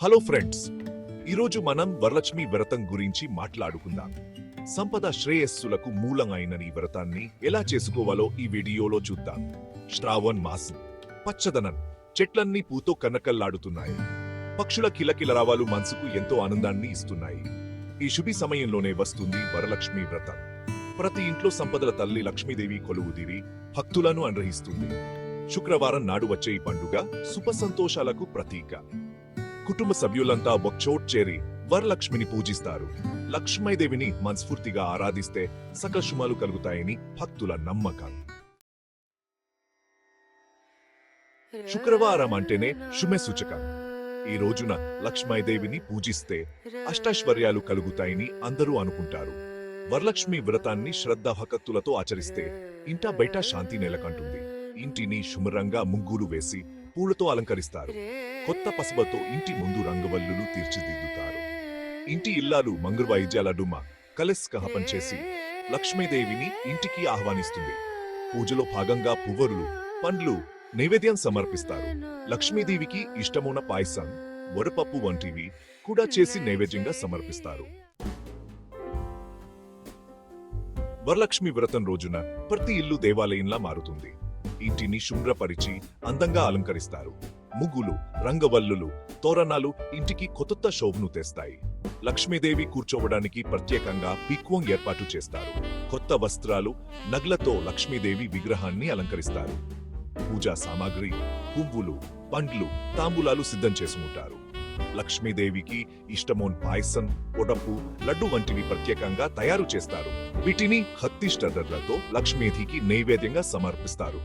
Hello friends, ఈరోజు మనం వరలక్ష్మి వ్రతం గురించి మాట్లాడుకుందాం. సంపద శ్రేయస్సులకు మూలం అయిన ఈ వ్రతాన్ని ఎలా చేసుకోవాలో ఈ వీడియోలో చూద్దాం. శ్రావణ్ మాసం, పచ్చదనం, చెట్లన్నీ పూతో కన్నకల్లాడుతున్నాయి. పక్షుల కిలకిలరావాలు మనసుకు ఎంతో ఆనందాన్ని ఇస్తున్నాయి. ఈ శుభి సమయంలోనే వస్తుంది వరలక్ష్మి వ్రతం. ప్రతి ఇంట్లో సంపదల తల్లి లక్ష్మీదేవి కొలువుదీరి భక్తులను అనుగ్రహిస్తుంది. శుక్రవారం నాడు వచ్చే ఈ పండుగ సుఖ సంతోషాలకు ప్రతీక. కుటుంబ సభ్యులంతా ఒకచోట్ చేరి వరలక్ష్మిని పూజిస్తారు. లక్ష్మీదేవిని మనస్ఫూర్తిగా ఆరాధిస్తే సకల శుభాలు కలుగుతాయని భక్తుల నమ్మకం. శుక్రవారం అంటేనే శుభ సూచకం. ఈ రోజున లక్ష్మీదేవిని పూజిస్తే అష్టైశ్వర్యాలు కలుగుతాయని అందరూ అనుకుంటారు. వరలక్ష్మి వ్రతాన్ని శ్రద్ధాభక్తులతో ఆచరిస్తే ఇంట బయట శాంతి నెలకొంటుంది. ఇంటిని శుభ్రంగా ముగ్గులు వేసి పూలతో అలంకరిస్తారు. కొత్త పసుపుతో ఇంటి ముందు రంగవల్లులు తీర్చిదిద్దుతారు. ఇంటి ఇల్లాలు మంగళవాయిద్యాల డుమ్మ కలస్కహపం చేసి లక్ష్మీదేవిని ఇంటికి ఆహ్వానిస్తుంది. పూజలో భాగంగా పువ్వులు, పండ్లు నైవేద్యం సమర్పిస్తారు. లక్ష్మీదేవికి ఇష్టమైన పాయసం, వడపప్పు వంటివి కూడా చేసి నైవేద్యంగా సమర్పిస్తారు. వరలక్ష్మి వ్రతం రోజున ప్రతి ఇల్లు దేవాలయంలా మారుతుంది. ఇంటిని శుభ్రపరిచి అందంగా అలంకరిస్తారు. ముగ్గులు, రంగవల్లులు, తోరణాలు ఇంటికి కొత్త శోభను తెస్తాయి. లక్ష్మీదేవి కూర్చోవడానికి ప్రత్యేకంగా పీక్వం ఏర్పాటు చేస్తారు. కొత్త వస్త్రాలు, నగలతో లక్ష్మీదేవి విగ్రహాన్ని అలంకరిస్తారు. పూజా సామాగ్రి, పువ్వులు, పండ్లు, తాంబూలాలు సిద్ధం చేసుకుంటారు. లక్ష్మీదేవికి ఇష్టమోన్ పాయసం, పొడపు, లడ్డు వంటివి ప్రత్యేకంగా తయారు చేస్తారు. వీటిని హత్తిష్టదర్లతో లక్ష్మీదేవికి నైవేద్యంగా సమర్పిస్తారు.